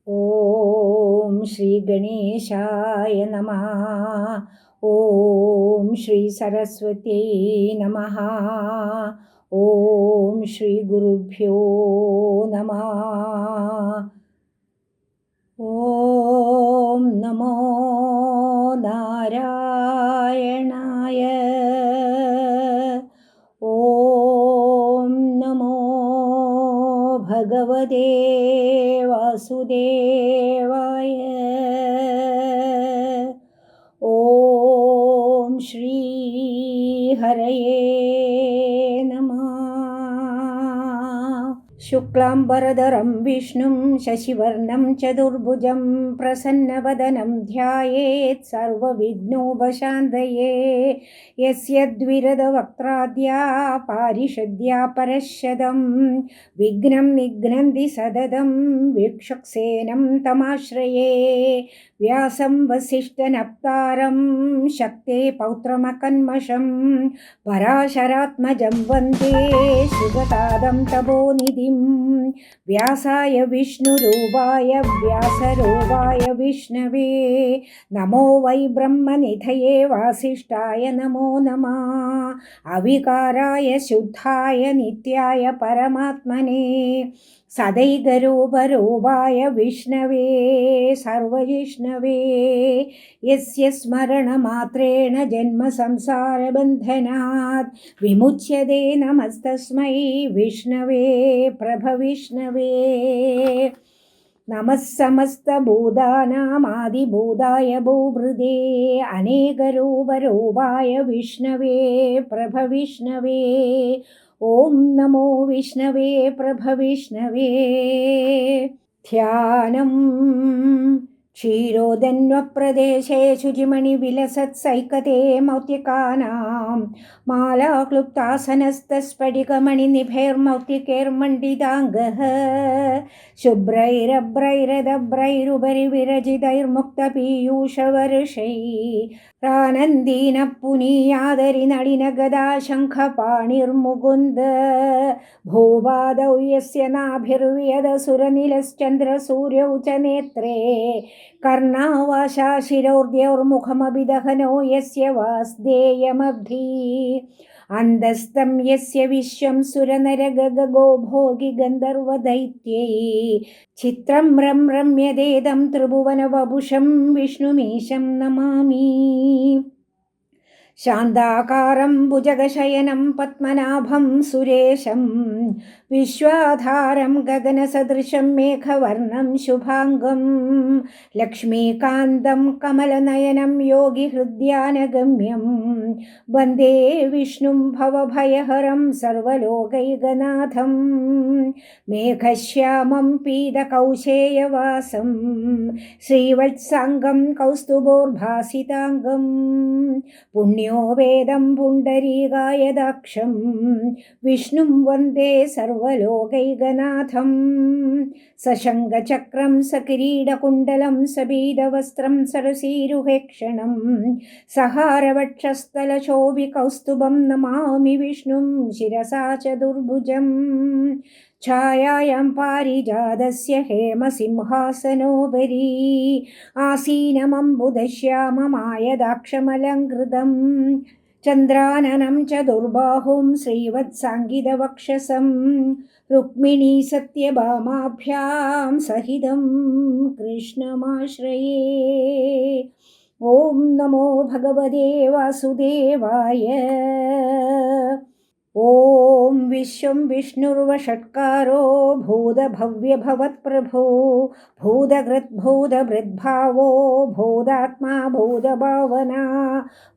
ഓം ശ്രീ ഗണേശായ നമഃ. ഓം ശ്രീ സരസ്വത്യൈ നമഃ. ഓം ശ്രീ ഗുരുഭ്യോ നമഃ. ഓം നമോ നാരായണായ. ഓം നമോ ഭഗവതേ വാസുദേവായ. ഓം ശ്രീ ഹരയേ നമഃ. ശുക്ലാംബരധരം വിഷ്ണും ശശിവർണം ചതുർഭുജം പ്രസന്നവദനം ധ്യായേത് സർവവിഘ്നോപശാന്തയേ. യസ്യ ദ്വിരദവക്ത്രാദ്യാ പാരിഷദ്യാ പരശ്ശതം വിഘ്നം നിഘ്നന്തി സതതം വീക്ഷക്സേനം തമാശ്രയേ. വ്യാസം വസിഷ്ഠനപ്താരം ശക്തേ പൗത്രമകന്മഷം പരാശരാത്മജം വന്ദേ ശുഗതാദം തപോനിധിം. വ്യാസായ വിഷ്ണുരൂപായ വ്യാസരൂപായ വിഷ്ണവേ നമോ വൈ ബ്രഹ്മനിധയേ വാസിഷ്ഠായ നമോ നമഃ. അവികാരായ ശുദ്ധായ നിത്യായ പരമാത്മനേ സദൈകരൂപരൂപായ വിഷ്ണവേ സർവജിഷ്ണവേ. യസ്യ സ്മരണമാത്രേണ ജന്മസംസാരബന്ധനാത് വിമുച്യതേ. നമസ്തസ്മൈ വിഷ്ണവേ പ്രഭവിഷ്ണവേ. നമഃ സമസ്തഭൂതാനാമാദിഭൂതായ ഭൂഭൃതേ അനേകരൂപരൂപായ വിഷ്ണവേ പ്രഭവിഷ്ണവേ. ഓം നമോ വിഷ്ണവേ പ്രഭവിഷ്ണവേ. ധ്യാനം ക്ഷീരോദന്വപ്രദേശേ ശുചിമണിവിലസത്സൈകതേ മൗക്തികാനാം മാലാക്ലുപ്താസനസ്തസ്ഫടികമണിനിഭൈർമൗക്തികൈർമണ്ഡിതാംഗഃ ശുഭ്രൈരഭ്രൈരദഭ്രൈരുപരി വിരജിതൈർമുക്തപീയൂഷവർഷൈः പ്രാനന്ദീനഃ പുനീയാദരി നളിനഗദാ ശംഖപാണിർമുകുന്ദ ഭൂപാദൗ യസ്യ നാഭിർവിയദസുരനിലശ്ചന്ദ്രസൂര്യൗ ച നേത്രേ കർണാവാശാ ശിരോർദ്യൗർമുഖമഭിദഹനോ യസ്യ വാസ്ദേയമബ്ധി അന്തസ്തം യസ്യ വിശ്വം സുരനരഗഗോ ഭോഗി ഗന്ധർവദൈത്യൈ ചിത്രം രമ്യതേദം ത്രിഭുവനവപുഷം വിഷ്ണുമീശം നമാമി. ശാന്താകാരം ഭുജഗശയനം പത്മനാഭം സുരേശം വിശ്വാധാരം ഗഗനസദൃശം മേഘവർണം ശുഭാംഗം ലക്ഷ്മീകാന്തം കമലനയനം യോഗിഹൃദ്യാനഗമ്യം വന്ദേ വിഷ്ണും ഭവഭയഹരം സർവലോകൈകനാഥം. മേഘശ്യാമം പീതകൗശേയവാസം ശ്രീവത്സാംഗം കൗസ്തുഭോർഭാസിതാംഗം പുണ്യോ വേദം പുണ്ടരീകായദാക്ഷം വിഷ്ണും വന്ദേ സർവലോകൈകനാഥം. സശംഖചക്രം സകിരീടകുണ്ടലം സപീതവസ്ത്രം സരസീരുഹേക്ഷണം സഹാരവക്ഷസ്ഥലശോഭികൗസ്തുഭം നമാമി വിഷ്ണും ശിരസാ ചതുർഭുജം. ഛായായാം പാരിജാതസ്യ ഹേമസിംഹാസനോപരി ആസീനമംബുദശ്യാമമായദാക്ഷമലങ്കൃതം ചന്ദ്രാനനം ചതുർബാഹും ശ്രീവത്സാംഗിതവക്ഷസം രുക്മിണീ സത്യഭാമാഭ്യാം സഹിതം കൃഷ്ണമാശ്രയേ. ഓം നമോ ഭഗവതേ വാസുദേവായ. ഓം വിശ്വം വിഷ്ണുർവഷട്കാരോ ഭൂതഭവ്യഭവത്പ്രഭോ ഭൂതകൃദ്ഭൂതഭൃദ്ഭാവോ ഭൂതാത്മാ ഭൂതഭാവനാ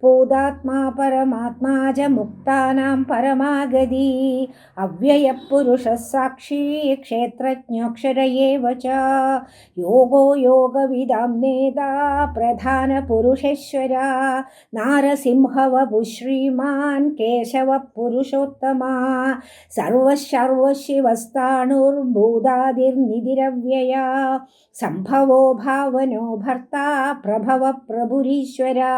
ഭൂതാത്മാ പരമാത്മാ ച മുക്താനാം പരമാഗതി അവ്യയഃപുരുഷഃ സാക്ഷി ക്ഷേത്രജ്ഞോക്ഷര ഏവ ച യോഗോ യോഗവിദാം നേതാ പ്രധാനപുരുഷേശ്വര നാരസിംഹവപു ശ്രീമാൻ കേശവഃ പുരുഷോ പുരുഷോത്തമാ സർവശർവശിവസ്ഥാണുർഭൂതാദിർനിധിരവ്യയാ സംഭവോ ഭാവനോ ഭർത്താ പ്രഭവ പ്രഭുരീശ്വരാ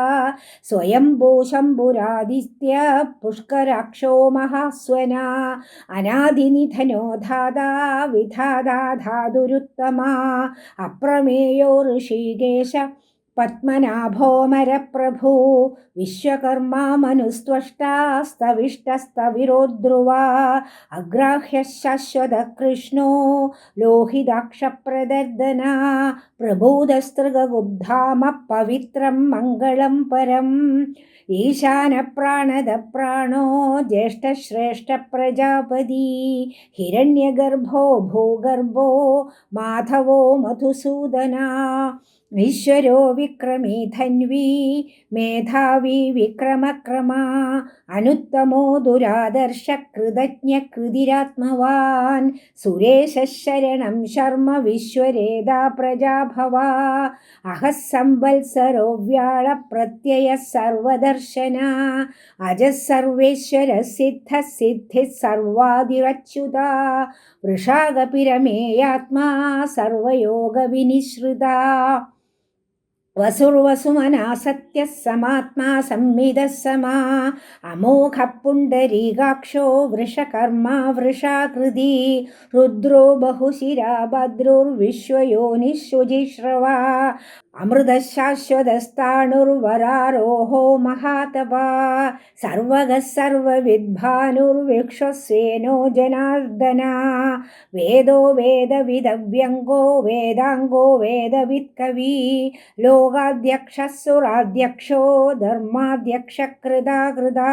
സ്വയംഭൂ ശംഭുരാദിത്യ പുഷ്കരാക്ഷോ മഹാസ്വനാ അനാദിനിധനോ ധാതാ വിധാതാ ധാതുരുത്തമാ അപ്രമേയോ ഋഷികേശ പത്മനാഭോമരപ്രഭു വിശ്വകർമാ മനുസ്ത്വഷ്ടാസ്തവിഷ്ടസ്തവിരോ ധ്രുവാ അഗ്രാഹ്യ ശാശ്വത കൃഷ്ണോ ലോഹിതാക്ഷപ്രദർദന പ്രഭൂതസ്തൃഗുബ്ധാമ പവിത്രം മംഗളം പരം ഈശാനപ്രാണദ പ്രാണോ ജ്യേഷ്ഠശ്രേഷ്ഠ പ്രജാപതി ഹിരണ്യഗർഭോ ഭൂഗർഭോ മാധവോ മധുസൂദന ഈശ്വരോ വിക്രമീ ധന്വീ മേധാവി വിക്രമക്രമാ അനുത്തമോ ദുരാദർശ കൃതജ്ഞ കൃതിരാത്മവാൻ സുരേശ ശരണം ശർമ്മ വിശ്വരേദാ പ്രജാഭവാ അഹസംവത്സരോ വ്യാള പ്രത്യയ സർവദർശന അജസർവേശ്വര സിദ്ധ സിദ്ധി സർവാദിരച്യുത വൃഷാകപിരമേയാത്മാ സർവയോഗ വിനിശ്രുത വസുർവസുമനാ സത്യഃ സമാത്മാ സംവിദഃ സമാ അമോഘ പുണ്ഡരീകാക്ഷോ വൃഷകർമാ വൃഷാകൃതി രുദ്രോ ബഹുശിരാ ഭദ്രുർവിശ്വയോനിഃശുചിശ്രവാ അമൃതശാശ്വതസ്ഥാണുർവരാരോഹോ മഹാതപാ സർവഗഃ സർവവിദ്ഭാനുർവിശ്വസ്വേനോ ജനാർദ്ദന വേദോ വേദവിദവ്യംഗോ വേദാംഗോ വേദവിത്കവി ലോകാധ്യക്ഷസുരാധ്യക്ഷോ ധർമാധ്യക്ഷ കൃതാകൃതാ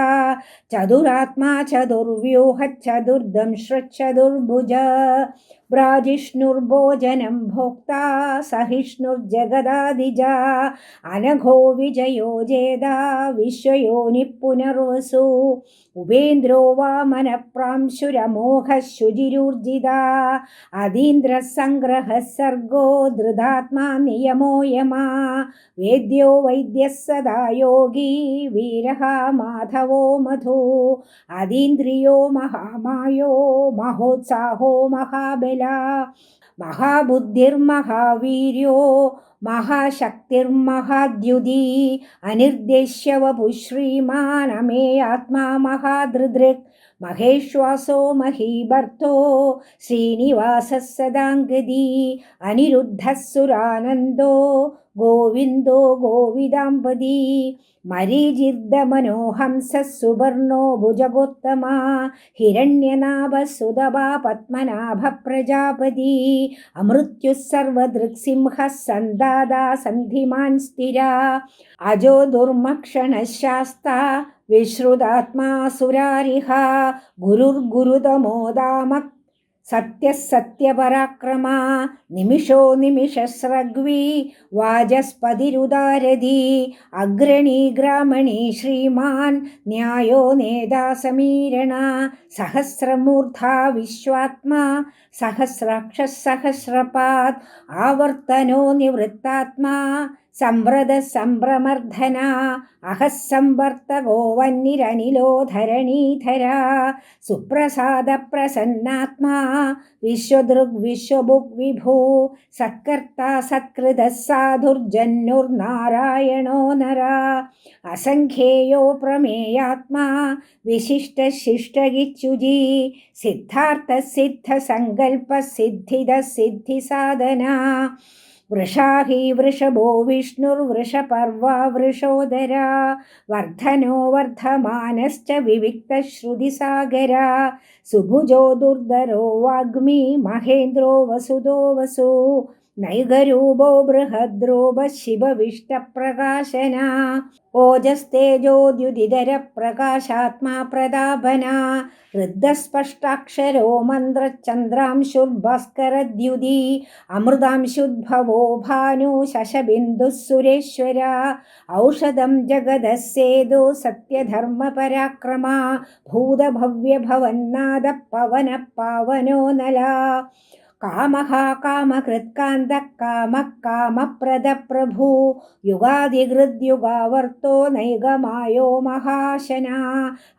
ചതുരാത്മാ ചതുർവ്യൂഹ ചതുർദംശ്രചതുർഭുജ ബ്രാജിഷ്ണുർഭോജനം ഭോക്താ സഹിഷ്ണുർജഗദാദിജ അനഘോ വിജയോ ജേതാ വിശ്വയോനി പുനർവസു ഉപേന്ദ്രോ വാമനപ്രാംശുരമോഘ ശുചിരൂർജിത അതീന്ദ്രസംഗ്രഹ സർഗോ ധൃതാത്മാ നിയമോ യമാ വേദ്യോ വൈദ്യഃ സദാ യോഗി വീരഃ മാധവോ മധു അതീന്ദ്രിയോ മഹാമായോ മഹോത്സാഹോ മഹാബല മഹാബുദ്ധിർമഹാവീര്യോ മഹാശക്തിർമഹാദ്യുതി അനിർദ്ദേശ്യ വപുശ്രീമാൻ അമേ ആത്മാ മഹാദൃദൃക് മഹേശ്വാസോ മഹീഭർത്തോ ശ്രീനിവാസഃ സദാംഗതി അനിരുദ്ധഃ സുരാനന്ദോ ഗോവിന്ദോ ഗോവിദാംബതി മരീചിർദമനോഹംസഃ സുവർണോ ഭുജഗോത്തമാ ഹിരണ്യനാഭസുതപാ പത്മനാഭ പ്രജാപതി അമൃത്യുഃ സർവദൃക്സിംഹഃ സന്ദാതാ സന്ധിമാൻ സ്ഥിരാ അജോ ദുർമക്ഷണഃ വിശ്രുതാത്മാ സുരാരിഹ ഗുരുർഗുരുതമോദാമ സത്യസത്യപരാക്രമാ നിമിഷോ നിമിഷസ്രഗ്വി വാചസ്പതിരുദാരതി അഗ്രണീ ഗ്രാമണീ ശ്രീമാൻ ന്യായോ നേതാ സമീരണ സഹസ്രമൂർധാ വിശ്വാത്മാ സഹസ്രാക്ഷഃ സഹസ്രപാദ് ആവർത്തനോ നിവൃത്താത്മാ സംവ്രത സംഭ്രമർദ്ധന അഹസ്സംവർത്തകോ വന്നിരനിലോ ധരണീധര സുപ്രസാദ പ്രസന്നാത്മാ വിശ്വദൃഗ് വിശ്വഭുഗ് വിഭൂ സത്കർത്ത സത്കൃത സാധുർജന്നുർനാരായണോ നര അസംഖ്യേയോ പ്രമേയാത്മാ വിശിഷ്ട ശിഷ്ടഗിച്യുജി സിദ്ധാർത്ഥ സിദ്ധ സങ്കൽപ്പ സിദ്ധിദ സിദ്ധി സാധന വൃഷാഹി വൃഷഭോ വിഷ്ണുർവൃഷപർവാ വൃഷോദരാ വർദ്ധനോ വർദ്ധമാനശ്ച വിവിക്തശ്രുതിസാഗര സുഭുജോ ദുർധരോ വാഗ്മി മഹേന്ദ്രോ വസുദോ വസു നൈകരൂപോ ബൃഹദ്രൂപ ശിവവിഷ്ടപ്രകാശന ഓജസ്തേജോദ്യുതിധര പ്രകാശാത്മാ പ്രതാപന ഋദ്ധസ്പഷ്ടാക്ഷരോ മന്ത്രചന്ദ്രാംശുർഭാസ്കരദ്യുതി അമൃതാംശുദ്ഭവോ ഭാനു ശശബിന്ദുഃ സുരേശ്വര ഔഷധം ജഗദസ്സേതു സത്യധർമ്മപരാക്രമാ ഭൂതഭവ്യഭവന്നാദ പവന പാവനോ നല കാമഃ കാമകൃത്കാന്തഃ കാമഃ കാമപ്രദപ്രഭു യുഗാധികൃദ്യുഗാവർത്തോ നൈകമായോ മഹാശനാ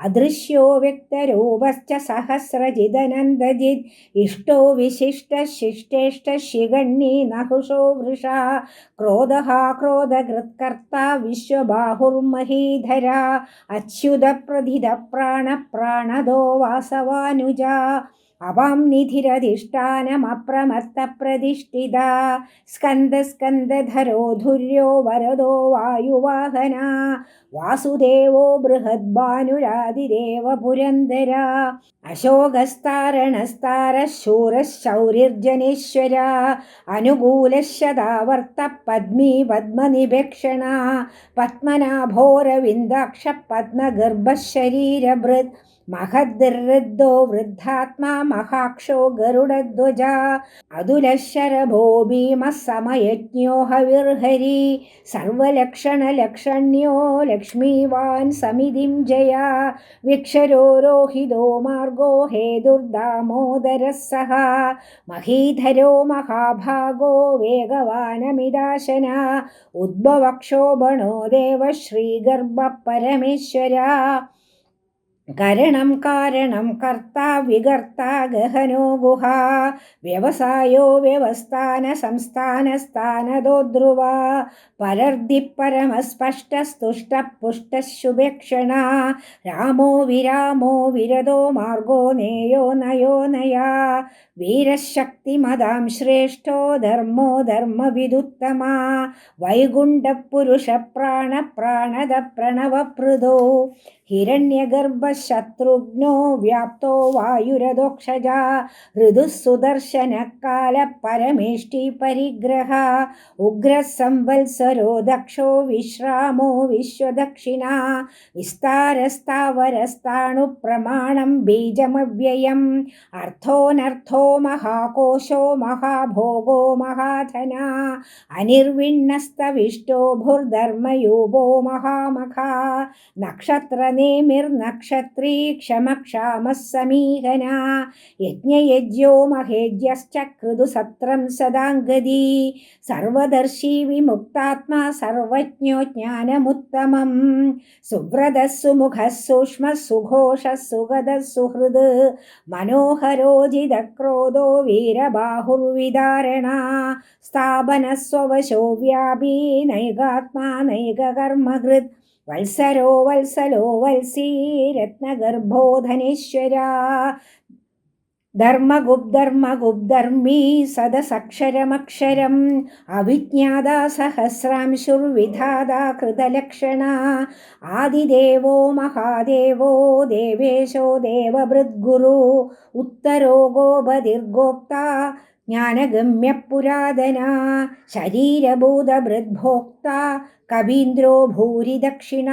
അദൃശ്യോ വ്യക്തരൂപശ്ച സഹസ്രജിദനന്ദജിത് ഇഷ്ടോ വിശിഷ്ടശിഷ്ടേഷ്ടശിഖണ്ഡീ നഹുഷോ വൃഷാ ക്രോധഃ ക്രോധകൃത്കർത്താ വിശ്വബാഹുർമഹീധരാ അച്യുതപ്രഥിത പ്രാണപ്രാണദോ വാസവാനുജാ അവാം നിധിരധിഷ്ഠാനമപ്രമത്തപ്രതിഷ്ഠിത സ്കന്ദസ്കന്ദധരോ ധുര്യോ വരദോ വായുവാഹന വാസുദേവോ ബൃഹദ്ഭാനുരാതിദേവ പുരന്ദര അശോകസ്താരണസ്താരശൂരശൗരിർജനേശ്വര അനുകൂലശതാവർത്ത പദ്മീ പദ്മനിഭക്ഷണ പത്മനാഭോരവിന്ദാക്ഷ പത്മഗർഭശരീരഭൃത് മഹദ്ദൃദ്ധോ വൃദ്ധാത്മാ മഹാക്ഷോ ഗരുഡധ്വജ അതുലശരഭോ ഭീമസമയജ്ഞോ ഹവിർഹരി സർവലക്ഷണലക്ഷണ്യോ ലക്ഷ്മീവാൻ സമിതിം ജയ വിക്ഷരോ രോഹിതോ മാർഗോ ഹേതുർദാമോദരഃ സഹ മഹീധരോ മഹാഭാഗോ വേഗവാനമിദാശന ഉദ്ഭവക്ഷോഭണോ ദേവ ശ്രീഗർഭ പരമേശ്വര കരണം കാരണം കർത്താ വികർത്താ ഗഹനോ ഗുഹ വ്യവസായോ വ്യവസ്ഥാന സംസ്ഥാന സ്ഥാനദോ ധ്രുവ പരർദ്ധി പരമസ്പഷ്ടസ്തുഷ്ട പുഷ്ടശുഭേക്ഷണ രാമോ വിരാമോ വിരതോ മാർഗോ നേയോ നയോ നയാ വീരശക്തിമതാം ശ്രേഷ്ഠോ ധർമ്മോ ധർമ്മവിദുത്തമാ വൈകുണ്ഠപുരുഷ പ്രാണ പ്രാണദ പ്രണവപ്രദോ ഹിരണ്യഗർഭശത്രുഘ്നോ വ്യാപ്തോ വായുരദോക്ഷജ ഋതുസുദർശനകാല പരമേഷ്ടി പരിഗ്രഹ ഉഗ്രസംവത്സരോ ദക്ഷോ വിശ്രാമോ വിശ്വദക്ഷിണ വിസ്താരസ്ഥാവരസ്ഥാണു പ്രമാണം ബീജമവ്യയം അർത്ഥോനർത്ഥോ മഹാകോശോ മഹാഭോഗോ മഹാധന അനിർവിണ്ണസ്തവിഷ്ടോ ഭുർധർമ്മയൂപോ മഹാമഖ നക്ഷത്രനേമിർനക്ഷത്രീ ക്ഷമക്ഷാമഃ സമീഹന യജ്ഞയജ്ഞോ മഹേജ്യശ്ച ക്രുതുസത്രം സദാംഗതി സർവദർശി വിമുക്താത്മാ സർവജ്ഞോ ജ്ഞാനമുത്തമം സുവ്രതഃ സുമുഖഃ സൂക്ഷ്മഃ സുഘോഷഃ സുഗതഃ സുഹൃദ് മനോഹരോജിതക്രോധോ വീരബാഹുർവിദാരണ സ്ഥാപനസ്വവശോ വ്യാപീ നൈകാത്മാ നൈകകർമ്മകൃത് വത്സരോ വത്സലോ വത്സീ രത്നഗർഭോ ധനേശ്വര ധർമ്മഗുബ്ധർമ്മഗുബ്ധർമ്മീ സദസക്ഷരമക്ഷരം അവിജ്ഞാതാ സഹസ്രാംശുർവിധാതാ കൃതലക്ഷണ ആദിദേവോ മഹാദേവോ ദേവേശോ ദേവഭൃദ്ഗുരു ഉത്തരോ ഗോപതിർഗോപ്താ ജ്ഞാനഗമ്യപുരാതന ശരീരഭൂതഭൃദ്ഭോക്ത കവീന്ദ്രോ ഭൂരി ദക്ഷിണ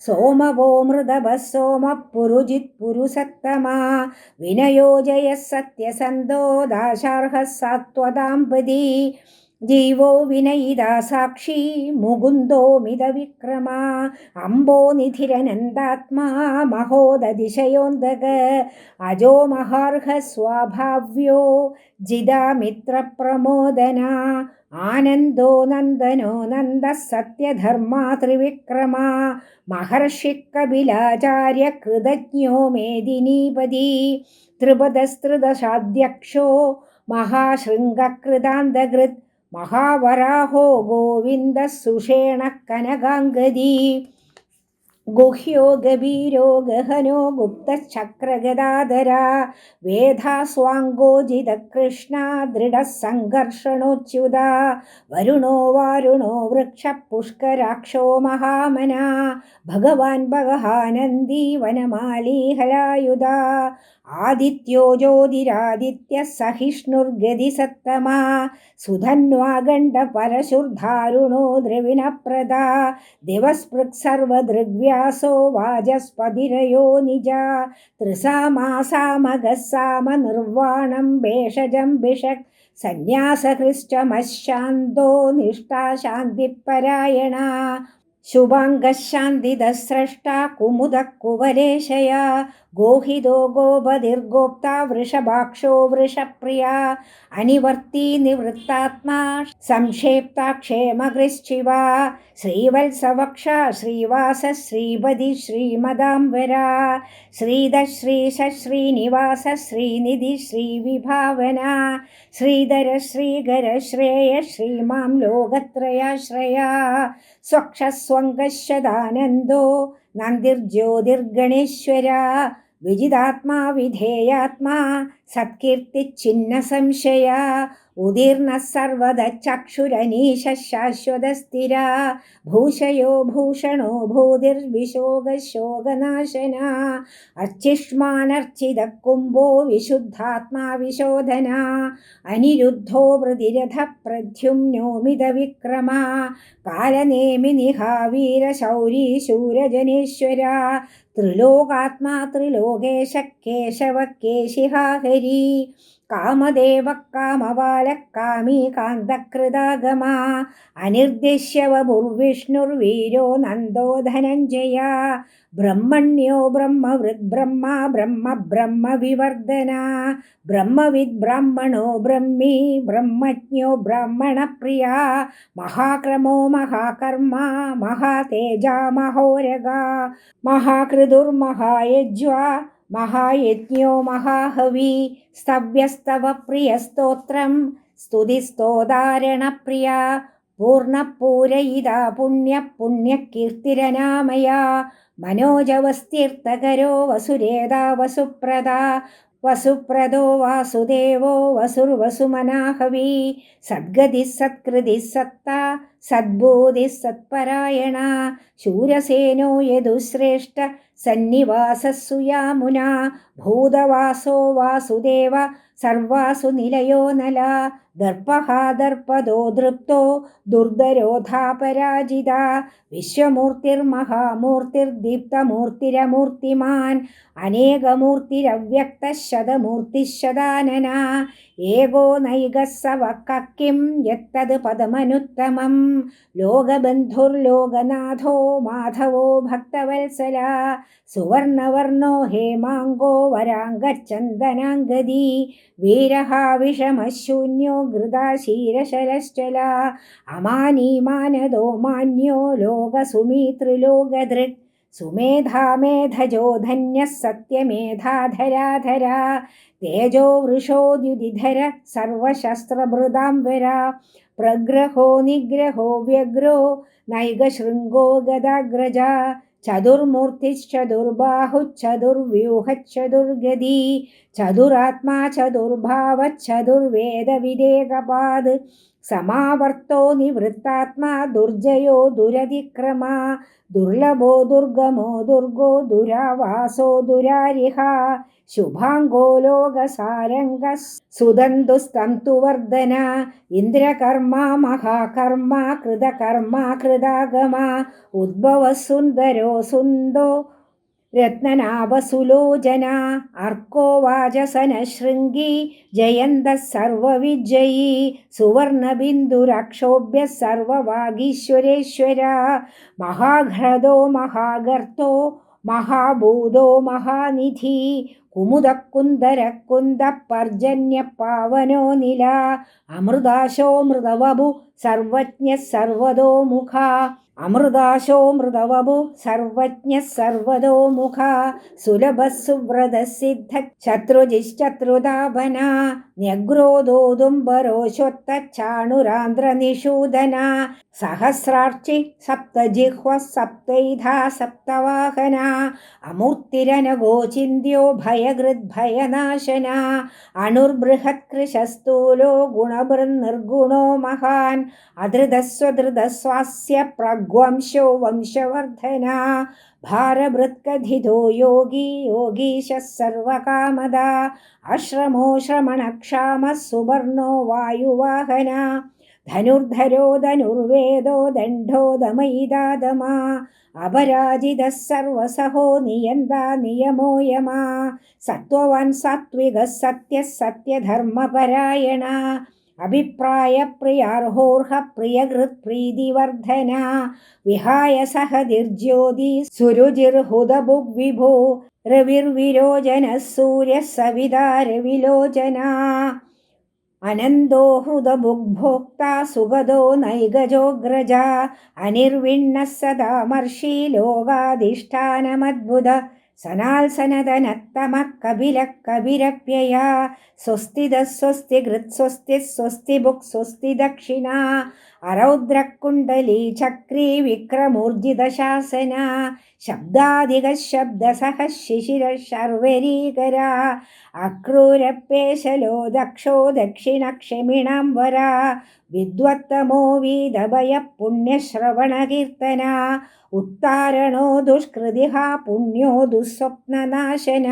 സോമവോ മൃതഭഃ സോമപുരുജിത് പുരുസത്തമ വിനയോ ജയഃ സത്യസന്ധോ ദാശാർഹഃ സാത്വതാംപതി ജീവോ വിനയിതാ സാക്ഷി മുകുന്ദോ മിതവിക്രമ അംബോ നിധിരനന്ദാത്മാ മഹോദതിശയോന്തക അജോ മഹാർഹ സ്വാഭാവ്യോ ജിതാമിത്രപ്രമോദന ആനന്ദോ നന്ദനോ നന്ദ സത്യധർമാ ത്രിവിക്രമ മഹർഷി കപിലാചാര്യ കൃതജ്ഞോ മേദിനീപതി ത്രിപദസ്ത്രിദശാധ്യക്ഷോ മഹാശൃംഗകൃതാന്തകൃത് മഹാവരാഹോ ഗോവിന്ദ സുഷേണ കനകാംഗദീ ഗുഹ്യോ ഗഭീരോ ഗഹനോ ഗുപ്തചക്രഗദാധര വേദാസ്വാംഗോജിതകൃഷ്ണ ദൃഢസംഘർഷണോച്യുത വരുണോ വാരുണോ വൃക്ഷപുഷ്കരാക്ഷോ മഹാമന ഭഗവാൻ ഭഗഹാനന്ദി വനമാലീഹലായുധ ആദിത്യോ ജ്യോതിരാദിത്യ സഹിഷ്ണുർഗതിസത്തമാ സുധന്വാഗണ്ഡ പരശുർധാരുണോ ദ്രവിണപ്രദ ദിവസ്പൃക് സർവദൃഗ്വ്യാസോ വാചസ്പതിരയോ നിജ ത്രിസാമാസാമഗസാമ നിർവാണം ഭേഷജം ഭിഷക് സന്യാസഹൃഷ്ടമശാന്തോ നിഷ്ഠാ ശാന്തിപരായണ शुभाङ्गशान्तिदस्रष्टा कुमुदकुवलेशया गोहितो गोपतिर्गोप्ता वृषभाक्षो वृषप्रिया अनिवर्ती निवृत्तात्मा संक्षेप्ता क्षेमकृश्चिवा श्रीवत्सवक्षा श्रीवास श्रीपदि श्रीमदाम्बरा श्रीधश्रीश श्रीनिवास श्रीनिधि श्रीविभावना श्रीधर श्रीकर श्रेय श्रीमां लोकत्रयाश्रया स्वक्षस्वङ्गशदानन्दो नन्दिर्ज्योतिर्गणेश्वरा विजितात्मा विधेयात्मा सत्कीर्तिच्छिन्नसंशया उदीर्णः सर्वदचक्षुरनीश शाश्वतस्थिरा भूषयो भूषणो भूतिर्विशोगशोगनाशना अर्चिष्मानर्चितः कुम्भो विशुद्धात्मा विशोधना अनिरुद्धो वृदिरथः प्रद्युम्नोमितविक्रमा कालनेमिनिहावीरशौरी शूरजनेश्वरा त्रिलोकात्मा त्रिलोकेश केशव केशिहा हरि कामदेवः कामबालः कामी कान्तकृतागमा अनिर्देश्य वपुर्विष्णुर्वीरो नन्दो धनञ्जया ब्रह्मण्यो ब्रह्मवृद्ब्रह्मा ब्रह्म ब्रह्मविवर्धना ब्रह्मविद्ब्राह्मणो ब्रह्मी ब्रह्मज्ञो ब्राह्मणप्रिया महाक्रमो महाकर्मा महातेजा महोरगा महाकृदुर्महायज्वा महायज्ञो महाहवी स्तव्यस्तव प्रियस्तोत्रं स्तुतिस्तोदारणप्रिया पूर्णपूरयिता पुण्यकीर्तिरनामया मनोजवस्तीर्थकरो वसुरेदा वसुप्रदा वसुप्रदो वासुदेवो वसुर्वसुमनाहवी सद्गतिः सत्कृतिः सत्ता सद्बोधिः सत्परायणा शूरसेनो यदुश्रेष्ठ सन्निवासः सुयामुना भूतवासो वासुदेव सर्वासु निलयो नला दर्पः दर्पदो दृप्तो दुर्धरोधापराजिता विश्वमूर्तिर्महामूर्तिर्दीप्तमूर्तिरमूर्तिमान् अनेकमूर्तिरव्यक्तः शतमूर्तिः एको नैकः स वक्कः किं यत्तद् पदमनुत्तमं लोकबन्धुर्लोकनाथो माधवो भक्तवत्सला सुवर्णवर्णो हेमाङ्गो वराङ्गचन्दनाङ्गदी वीरः विषमशून्यो घृताशीरशरश्चला अमानीमानदो मान्यो लोकसुमितृलोकधृक् सुमेधा मेधजो धन्यः सत्यमेधाधराधरा तेजो वृषोद्युदिधर सर्वशस्त्रभृदाम्बरा प्रग्रहो निग्रहो व्यग्रो नैगशृङ्गो गदाग्रजा चतुर्मूर्तिश्चतुर्बाहुश्चतुर्व्यूहश्चतुर्गदी चतुरात्मा चतुर्भावश्चतुर्वेदविदेकपाद् समावर्तो निवृत्तात्मा दुर्जयो दुरतिक्रमा दुर्लभो दुर्गमो दुर्गो दुरावासो दुरारिहा शुभाङ्गो लोकसारङ्गः सुदन्तुस्तन्तुवर्धना इन्द्रकर्मा महाकर्मा कृतकर्मा कृतागमा उद्भवः सुन्दरो सुन्दो रत्ननाभसुलोचना अर्को वाजसनशृङ्गी जयन्तः सर्वविजयी सुवर्णबिन्दुरक्षोभ्यः सर्ववागीश्वरेश्वरा महाघ्रदो महागर्तो महाभूतो महानिधि कुमुदकुन्दरकुन्दपर्जन्यपावनो निला अमृताशो मृतवभु सर्वज्ञः सर्वतोमुखा अमृताशो मृतवभु सर्वज्ञः सर्वतोमुखा सुलभः सुव्रतः सिद्धः शत्रुजिश्चत्रुतापना न्यग्रोदोदुम्बरोषोत्तचाणुरान्ध्रनिषूदना सहस्रार्चि सप्तजिह्वः सप्तैधा सप्तवाहना अमूर्तिरनगोचिन्त्यो भयकृद्भयनाशना अणुर्बृहत्कृशस्तूलो गुणभृन्निर्गुणो महान् अधृतस्वधृतस्वास्य प्रग्वंशो वंशवर्धना भारभृत्कथितो योगी योगीशः सर्वकामदा अश्रमो श्रमणक्षामः सुवर्णो वायुवाहना धनुर्धरो धनुर्वेदो दण्डो दमयिदादमा अपराजितः सर्वसहो नियन्ता नियमो यमा सत्त्ववान् सात्विकः सत्यः सत्यधर्मपरायणा അഭിപ്രായപ്രിയാർഹോർഹ പ്രിയകൃത്പ്രീതിവർദ്ധന വിഹായ സഹതിർജ്യോതി സുരുചിർഹുതഭുഗ്വിഭോ രവിർവിരോചനഃ സൂര്യഃ സവിതാ രവിലോചന അനന്തോ ഹൃദഭുഗ്ഭോക്താ സുഗതോ നൈഗജോഗ്രജ അനിർവിണ്ണഃ സദാമർഷി ലോകാധിഷ്ഠാനമദ്ഭുത സനാൽസനതനത്തമഃ കപിലഃ കപിരപ്യയ സ്വസ്തിദഃ സ്വസ്തികൃത് സ്വസ്തിഃ സ്വസ്തിഭുക് സ്വസ്തി ദക്ഷിണ അരൗദ്രകുണ്ഡലീ ചക്രീ വിക്രമൂർജിതശാസന ശബ്ദാധികഃ ശബ്ദസഹ ശിശിരഃ ശർവരീകര അക്രൂരപ്പേശലോ ദക്ഷോ ദക്ഷിണക്ഷമിണാംബര വിദ്വത്തമോ വീതഭയ പുണ്യശ്രവണകീർത്തന ഉത്താരണോ ദുഷ്കൃതിഃ പുണ്യോ ദുസ്വപ്നനാശന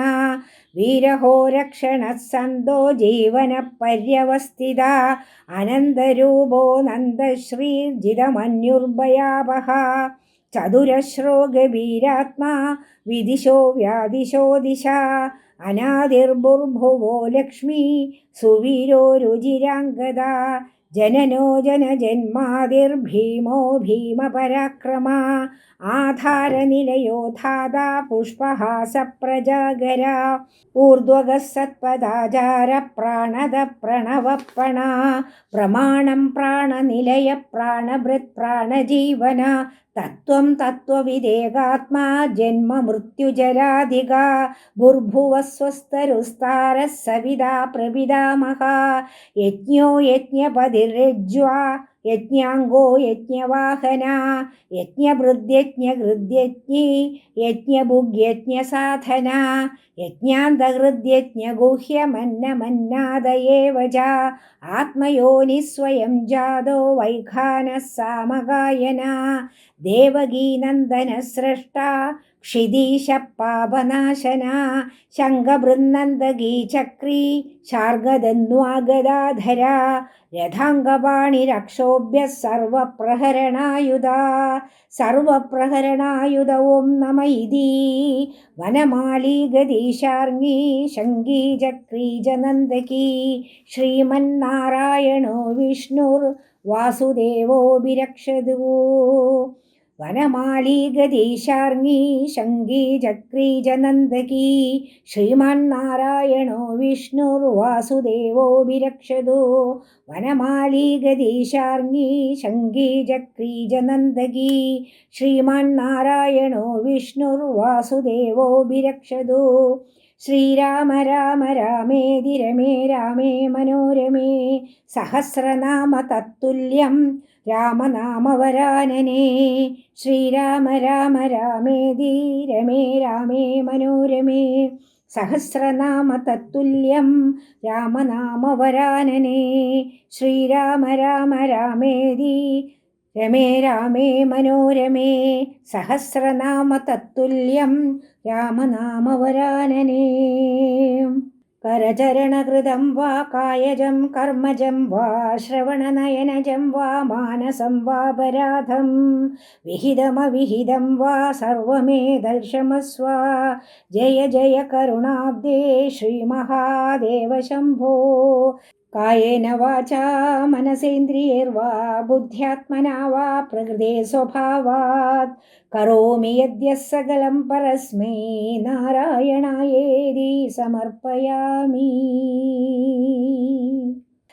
വീരഹോ രക്ഷണഃ സന്തോ ജീവനപര്യവസ്ഥിത അനന്തരൂപോ നന്ദശ്രീർജിതമന്യുർഭയാവഹ ചതുരശ്രോ ഗഭീരാത്മാ വിദിശോ വ്യാദിശോ ദിശ അനാദിർഭുർഭുവോ ലക്ഷ്മീ സുവീരോ രുചിരാംഗദ ജനനോ ജനജന്മാതിർഭീമോ ഭീമപരാക്രമ ആധാരനിലയോ ധാതാ പുഷ്പഹാസ പ്രജാഗര ഊർധ്വഗഃ സത്പദാചാര പ്രാണദ പ്രണവപ്പണ പ്രമാണം പ്രാണനിലയ പ്രാണഭൃത് പ്രാണജീവന തത്വം തത്വവിദേകാത്മാ ജന്മ മൃത്യുജരാധിക ഭുർഭുവസ്വസ്തരുസ്താരഃ സവിതാ പ്രപിതാമഹ യജ്ഞോ യജ്ഞപതിരജ്വാ യജ്ഞാംഗോ യജ്ഞവാഹന യജ്ഞഭൃദ്യജ്ഞകൃദ്യജ്ഞി യജ്ഞഭുഗ്യജ്ഞസാധന യജ്ഞാന്തഹൃദ്യജ്ഞഗുഹ്യമന്നമന്നാദയേവ ച ആത്മയോനി സ്വയം ജാതോ വൈഖാനഃ സാമഗായന ദേവകീനന്ദന സൃഷ്ട ക്ഷിതീശ പാപനാശന ശംഖബൃന്നന്ദഗീ ചക്രീ ശാർഗദന്വാഗദാധര രഥാംഗപാണിരക്ഷോഭ്യ സർവപ്രഹരണായുധ ഓം നമ ഇതി വനമാലീ ഗദീശാർങ്ങീ ശംഖീ ചക്രീ ജനന്ദകീ ശ്രീമന്നാരായണോ വിഷ്ണുർ വാസുദേവോഭിരക്ഷതു വനമാലീ ഗദീശാർങ്ങീ ശംഖീ ചക്രീ ജനന്ദകീ ശ്രീമന്നാരായണോ വിഷ്ണുർ വാസുദേവോഭിരക്ഷതു വനമാലീ ഗദീശാർങ്ങീ ശംഖീ ചക്രീ ജനന്ദകീ ശ്രീമന്നാരായണോ വിഷ്ണുർ വാസുദേവോഭിരക്ഷതു ശ്രീരാമ രാമ രാമേതി രമേ രാമേ മനോരമേ സഹസ്രനാമ തത്തുല്യം രാമനാമവരാനനേ ശ്രീരാമ രാമ രാമേതി രമേ രാമേ മനോരമേ സഹസ്രനാമ തത്തുല്യം രാമനാമവരാനനേ ശ്രീരാമ രാമ രാമേതി രമേ രാമേ മനോരമേ സഹസ്രനാമ തത്തുല്യം രാമനാമവരാനനേ കരചരണകൃതം വാ കായജം കർമ്മജം വാ ശ്രവണനയനജം വാ മാനസം വാപരാധം വിഹിതമവിഹിതം വാ സർവമേതൽക്ഷമസ്വ ജയ ജയ കരുണാബ്ദേ ശ്രീമഹാദേവ ശംഭോ കായേന വാചാ മനസേന്ദ്രിയൈർവാ ബുദ്ധ്യാത്മനാ വാ പ്രകൃതേ സ്വഭാവാത് കരോമി യദ്യഃ സകലം പരസ്മൈ നാരായണായേതി സമർപ്പയാമി.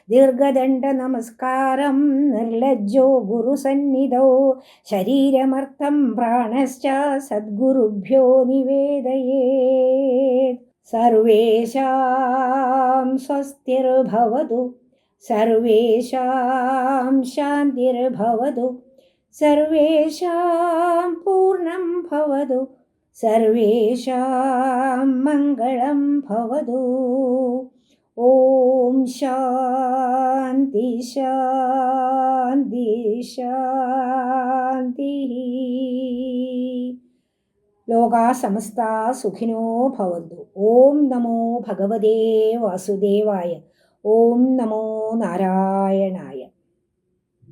ദീർഘദണ്ഡ നമസ്കാരം നിർലജ്ജോ ഗുരുസന്നിധൗ ശരീരമർത്ഥം പ്രാണശ്ച സദ്ഗുരുഭ്യോ നിവേദയേത്. സർവേഷാം സ്വസ്തിർഭവതു, സർവേഷാം ശാന്തിർഭവതു, സർവേഷാം പൂർണ്ണം ഭവതു, സർവേഷാം മംഗളം ഭവതു. ഓം ശാന്തി ശാന്തി ശാന്തി. ലോകാ സമസ്താ സുഖിനോ ഭവന്തു. ഓം നമോ ഭഗവതേ വാസുദേവായ. ഓം നമോ നാരായണായ.